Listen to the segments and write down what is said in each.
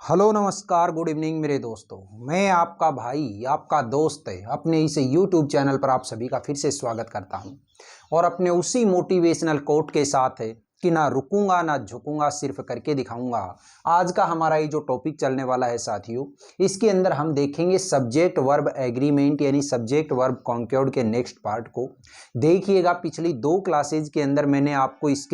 Hello नमस्कार good evening मेरे दोस्तों। मैं आपका भाई आपका दोस्त अपने इस यूट्यूब चैनल पर आप सभी का फिर से स्वागत करता हूं और अपने उसी मोटिवेशनल कोट के साथ है कि ना रुकूंगा ना झुकूंगा, सिर्फ करके दिखाऊंगा। आज का हमारा ये जो टॉपिक चलने वाला है साथियों, इसके अंदर हम देखेंगे सब्जेक्ट वर्ब एग्रीमेंट यानी सब्जेक्ट वर्ब कॉन्क्योर्ड के नेक्स्ट पार्ट को। देखिएगा, पिछली दो क्लासेज के अंदर मैंने आपको इस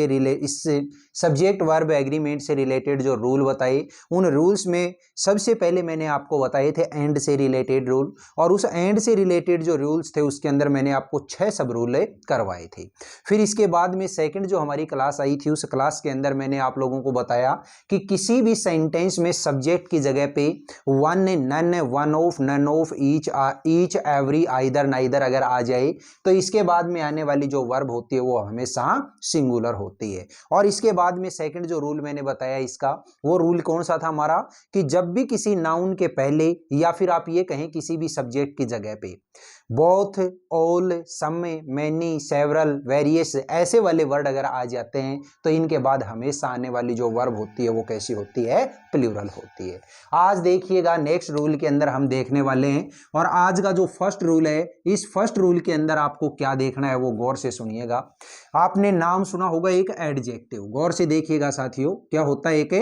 सब्जेक्ट वर्ब एग्रीमेंट से रिलेटेड जो रूल बताए, उन रूल्स में सबसे पहले मैंने आपको बताए थे एंड से रिलेटेड रूल, और उस एंड से रिलेटेड जो रूल्स थे उसके अंदर मैंने आपको 6 सब रूल करवाए थे। फिर इसके बाद में सेकंड जो हमारी क्लास आई थी, उस क्लास के अंदर मैंने आप लोगों को बताया कि किसी भी सेंटेंस में सब्जेक्ट की जगह पे one, none, one of, none of, each, every, either, neither अगर आ जाए तो इसके बाद में आने वाली जो वर्ब होती है वो हमेशा सिंगुलर होती है। और इसके बाद में सेकंड जो रूल मैंने बताया इसका, वो रूल कौन सा था हमारा, कि जब भी किसी नाउन के पहले या फिर आप ये कहें किसी भी सब्जेक्ट की जगह पे बोथ, ऑल, सम, मैनी, सेवरल, वेरियस ऐसे वाले वर्ड अगर आ जाते हैं तो इनके बाद हमेशा आने वाली जो वर्ब होती है वो कैसी होती है, प्लूरल होती है। आज देखिएगा नेक्स्ट रूल के अंदर हम देखने वाले हैं, और आज का जो फर्स्ट रूल है, इस फर्स्ट रूल के अंदर आपको क्या देखना है वो गौर से सुनिएगा। आपने नाम सुना होगा एक एडजेक्टिव, गौर से देखिएगा साथियों, क्या होता है एक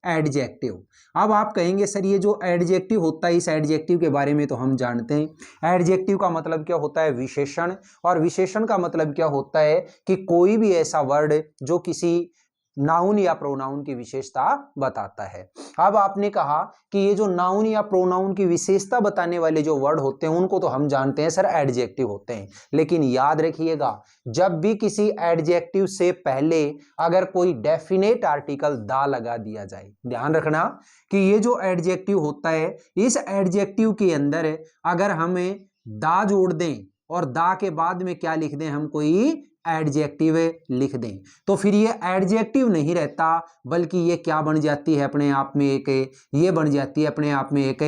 एडजेक्टिव। अब आप कहेंगे सर ये जो एडजेक्टिव होता है, इस एडजेक्टिव के बारे में तो हम जानते हैं। एडजेक्टिव का मतलब क्या होता है, विशेषण, और विशेषण का मतलब क्या होता है कि कोई भी ऐसा वर्ड जो किसी नाउन या प्रोनाउन की विशेषता बताता है। अब आपने कहा कि ये जो नाउन या प्रोनाउन की विशेषता बताने वाले जो वर्ड होते हैं उनको तो हम जानते हैं सर एडजेक्टिव होते हैं, लेकिन याद रखिएगा जब भी किसी एडजेक्टिव से पहले अगर कोई डेफिनेट आर्टिकल दा लगा दिया जाए, ध्यान रखना कि ये जो एडजेक्टिव होता है, इस एडजेक्टिव के अंदर अगर हमें दा जोड़ दें और दा के बाद में क्या लिख दें, हम कोई एडजेक्टिव लिख दें, तो फिर ये एडजेक्टिव नहीं रहता, बल्कि ये क्या बन जाती है अपने आप में एक, ये बन जाती है अपने आप में एक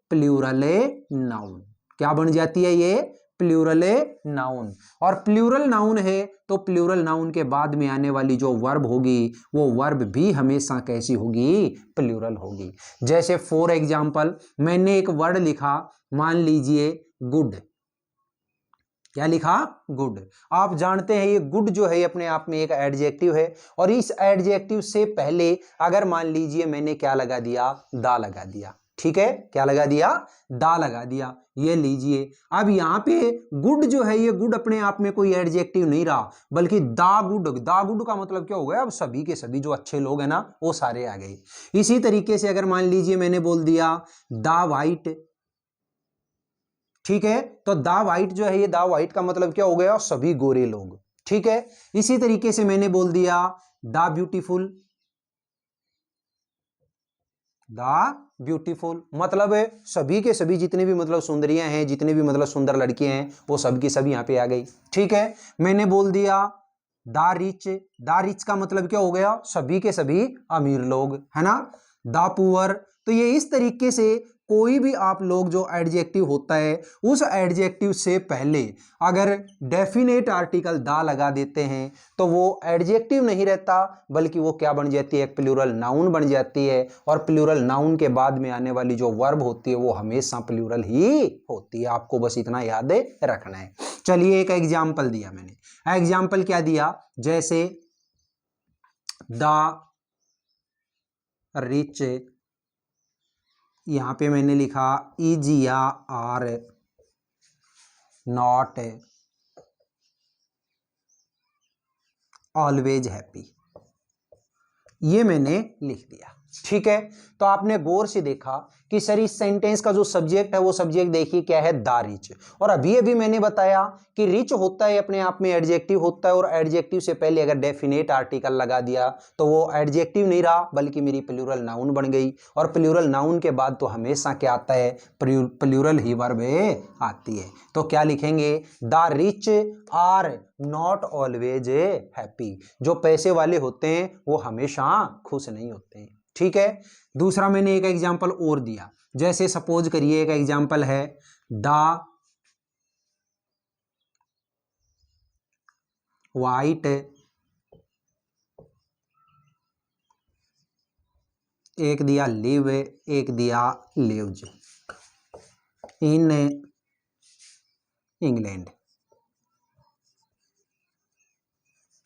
प्लूरल नाउन। क्या बन जाती है ये, प्लूरल नाउन। और प्लूरल नाउन है तो प्लूरल नाउन के बाद में आने वाली जो वर्ब होगी वो वर्ब भी हमेशा कैसी होगी, प्लूरल होगी। जैसे फॉर एग्जांपल मैंने एक वर्ड लिखा, मान लीजिए गुड। क्या लिखा, गुड। आप जानते हैं ये गुड जो है अपने आप में एक एडजेक्टिव है, और इस एडजेक्टिव से पहले अगर मान लीजिए मैंने क्या लगा दिया, दा लगा दिया। ठीक है, क्या लगा दिया, दा लगा दिया। ये लीजिए, अब यहां पे गुड जो है, ये गुड अपने आप में कोई एडजेक्टिव नहीं रहा, बल्कि दा गुड। दा गुड का मतलब क्या हो गया, अब सभी के सभी जो अच्छे लोग हैं ना वो सारे आ गए। इसी तरीके से अगर मान लीजिए मैंने बोल दिया दा वाइट, ठीक है, तो दा वाइट जो है, ये दा वाइट का मतलब क्या हो गया, सभी गोरे लोग। ठीक है, इसी तरीके से मैंने बोल दिया दा ब्यूटीफुल। दा ब्यूटीफुल मतलब है सभी के सभी जितने भी मतलब सुंदरियां हैं, जितने भी मतलब सुंदर लड़कियां हैं, वो सब की सब यहां पे आ गई। ठीक है, मैंने बोल दिया दा रिच। दा रिच का मतलब क्या हो गया, सभी के सभी अमीर लोग, है ना। दा पुअर, तो ये इस तरीके से कोई भी आप लोग जो एडजेक्टिव होता है, उस एडजेक्टिव से पहले अगर डेफिनेट आर्टिकल दा लगा देते हैं तो वो एडजेक्टिव नहीं रहता, बल्कि वो क्या बन जाती है, एक प्लूरल नाउन बन जाती है। और प्लूरल नाउन के बाद में आने वाली जो वर्ब होती है वो हमेशा प्लूरल ही होती है। आपको बस इतना याद रखना है। चलिए एक एग्जाम्पल दिया मैंने, एग्जाम्पल क्या दिया, जैसे द रिच, यहां पे मैंने लिखा इज या आर नॉट ऑलवेज हैप्पी, ये मैंने लिख दिया। ठीक है, तो आपने गौर से देखा कि सर इस सेंटेंस का जो सब्जेक्ट है वो सब्जेक्ट देखिए क्या है, दा रिच। और अभी अभी मैंने बताया कि रिच होता है अपने आप में एडजेक्टिव होता है, और एडजेक्टिव से पहले अगर डेफिनेट आर्टिकल लगा दिया तो वो एडजेक्टिव नहीं रहा, बल्कि मेरी प्लूरल नाउन बन गई। और प्लूरल नाउन के बाद तो हमेशा क्या आता है, प्लूरल ही वर्ब आती है। तो क्या लिखेंगे, the rich are not always happy. जो पैसे वाले होते हैं वो हमेशा खुश नहीं होते हैं। ठीक है, दूसरा मैंने एक एग्जांपल और दिया, जैसे सपोज करिए एक एग्जांपल है द वाइट एक दिया लिव, एक दिया लिव्स इन इंग्लैंड,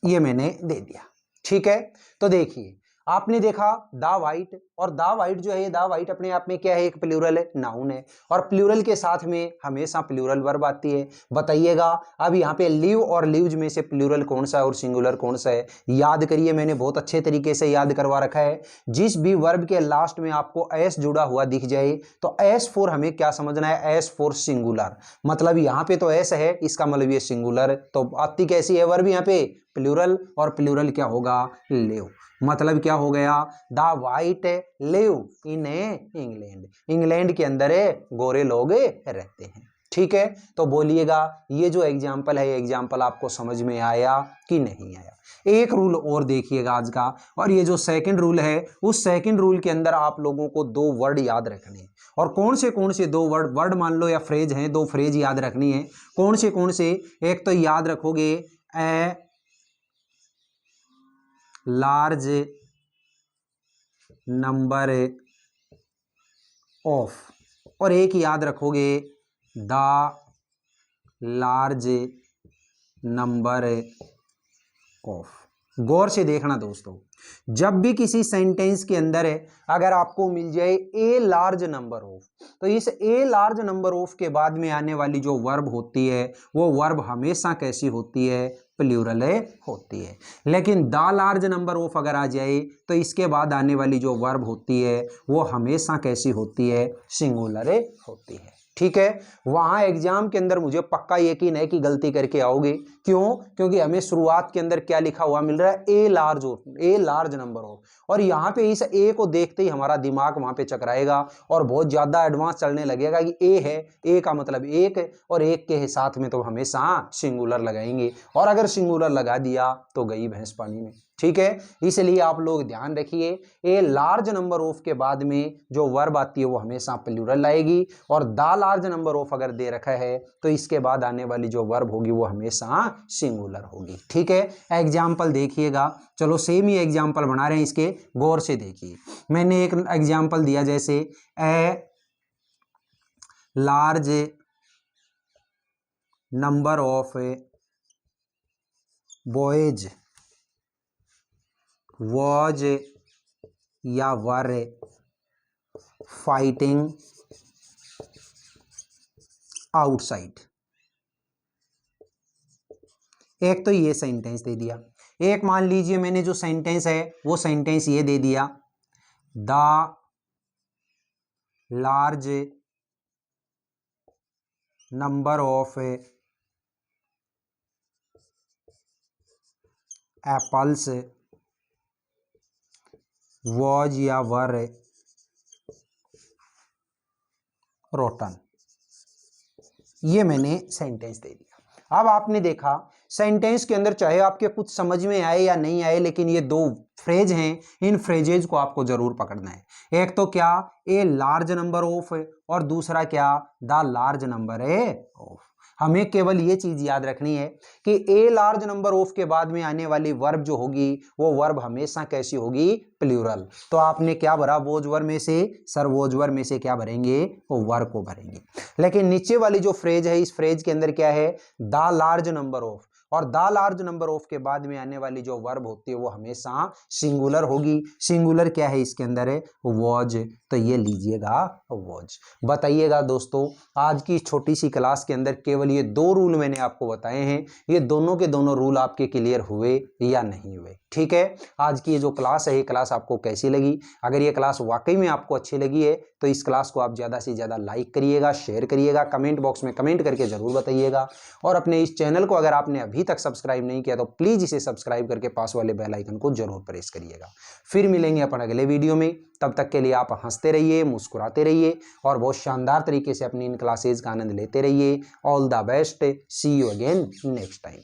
ये मैंने दे दिया। ठीक है, तो देखिए आपने देखा द वाइट, और द वाइट जो है, द वाइट अपने आप में क्या है, एक प्लूरल है, नाउन है, और प्लूरल के साथ में हमेशा प्लूरल वर्ब आती है। बताइएगा अब यहाँ पे लिव और लिव्स में से प्लूरल कौन सा है और सिंगुलर कौन सा है? याद करिए, मैंने बहुत अच्छे तरीके से याद करवा रखा है। जिस भी वर्ब के लास्ट में आपको एस जुड़ा हुआ दिख जाए तो एस फोर हमें क्या समझना है? एस फोर सिंगुलर, मतलब यहाँ पे तो एस है, इसका मतलब ये सिंगुलर, तो आती कैसी है वर्ब यहाँ पे? प्लूरल, और प्लूरल क्या होगा? लिव। मतलब क्या हो गया? The white live in England, England के अंदर गोरे लोग रहते हैं। ठीक है, तो बोलिएगा ये जो एग्जाम्पल है, एग्जाम्पल आपको समझ में आया कि नहीं आया? एक रूल और देखिएगा आज का, और ये जो सेकंड रूल है, उस सेकंड रूल के अंदर आप लोगों को दो वर्ड याद रखने हैं। और कौन से दो वर्ड मान लो या फ्रेज हैं, दो फ्रेज याद रखनी है। कौन से? एक तो याद रखोगे ए लार्ज नंबर ऑफ, और एक याद रखोगे द लार्ज नंबर ऑफ। गौर से देखना दोस्तों, जब भी किसी सेंटेंस के अंदर अगर आपको मिल जाए ए लार्ज नंबर ऑफ, तो इस ए लार्ज नंबर ऑफ के बाद में आने वाली जो वर्ब होती है वो वर्ब हमेशा कैसी होती है? प्लूरल होती है। लेकिन द लार्ज नंबर ऑफ अगर आ जाए तो इसके बाद आने वाली जो वर्ब होती है वो हमेशा कैसी होती है? सिंगुलर होती है। ठीक है, वहां एग्जाम के अंदर मुझे पक्का यकीन है कि गलती करके आओगे। क्यों? क्योंकि हमें शुरुआत के अंदर क्या लिखा हुआ मिल रहा है? ए लार्ज नंबर ऑफ, और यहाँ पे इस ए को देखते ही हमारा दिमाग वहां पे चकराएगा और बहुत ज्यादा एडवांस चलने लगेगा कि ए है, ए का मतलब एक, और एक के साथ में तो हमेशा सिंगुलर लगाएंगे, और अगर सिंगुलर लगा दिया तो गई भैंस पानी में। ठीक है, इसलिए आप लोग ध्यान रखिए, ए लार्ज नंबर ऑफ के बाद में जो वर्ब आती है वो हमेशा प्लूरल आएगी, और द लार्ज नंबर ऑफ अगर दे रखा है तो इसके बाद आने वाली जो वर्ब होगी वो हमेशा सिंगुलर होगी। ठीक है, एग्जाम्पल देखिएगा, चलो सेम ही एग्जाम्पल बना रहे हैं इसके, गौर से देखिए। मैंने एक एग्जाम्पल दिया जैसे a large number of boys was या वर फाइटिंग आउटसाइड। एक तो ये सेंटेंस दे दिया, एक मान लीजिए मैंने जो सेंटेंस है वो सेंटेंस ये दे दिया, the large number of apples was या वर रोटन। ये मैंने सेंटेंस दे दिया। अब आपने देखा सेंटेंस के अंदर चाहे आपके कुछ समझ में आए या नहीं आए, लेकिन ये दो फ्रेज हैं, इन फ्रेजेज को आपको जरूर पकड़ना है। एक तो क्या? ए लार्ज नंबर ऑफ, और दूसरा क्या? The large number of. हमें केवल ये चीज याद रखनी है कि ए लार्ज नंबर ऑफ के बाद में आने वाली वर्ब जो होगी वो वर्ब हमेशा कैसी होगी? प्लूरल। तो आपने क्या भरा वोज वर्ब में से? सर वोज वर्ब में से क्या भरेंगे? वो वर्ब को भरेंगे। लेकिन नीचे वाली जो फ्रेज है, इस फ्रेज के अंदर क्या है? द लार्ज नंबर ऑफ, और द लार्ज नंबर ऑफ के बाद में आने वाली जो वर्ब होती है वो हमेशा सिंगुलर होगी। सिंगुलर क्या है इसके अंदर? है वॉज, तो ये लीजिएगा वॉज। बताइएगा दोस्तों, आज की छोटी सी क्लास के अंदर केवल ये दो रूल मैंने आपको बताए हैं, ये दोनों के दोनों रूल आपके क्लियर हुए या नहीं हुए? ठीक है, आज की ये जो क्लास है, ये क्लास आपको कैसी लगी? अगर ये क्लास वाकई में आपको अच्छी लगी है तो इस क्लास को आप ज़्यादा से ज़्यादा लाइक करिएगा, शेयर करिएगा, कमेंट बॉक्स में कमेंट करके ज़रूर बताइएगा, और अपने इस चैनल को अगर आपने अभी तक सब्सक्राइब नहीं किया तो प्लीज़ इसे सब्सक्राइब करके पास वाले बेल आइकन को जरूर प्रेस करिएगा। फिर मिलेंगे अपन अगले वीडियो में, तब तक के लिए आप हंसते रहिए, मुस्कुराते रहिए, और बहुत शानदार तरीके से अपनी इन क्लासेज का आनंद लेते रहिए। All the best, see you again next time.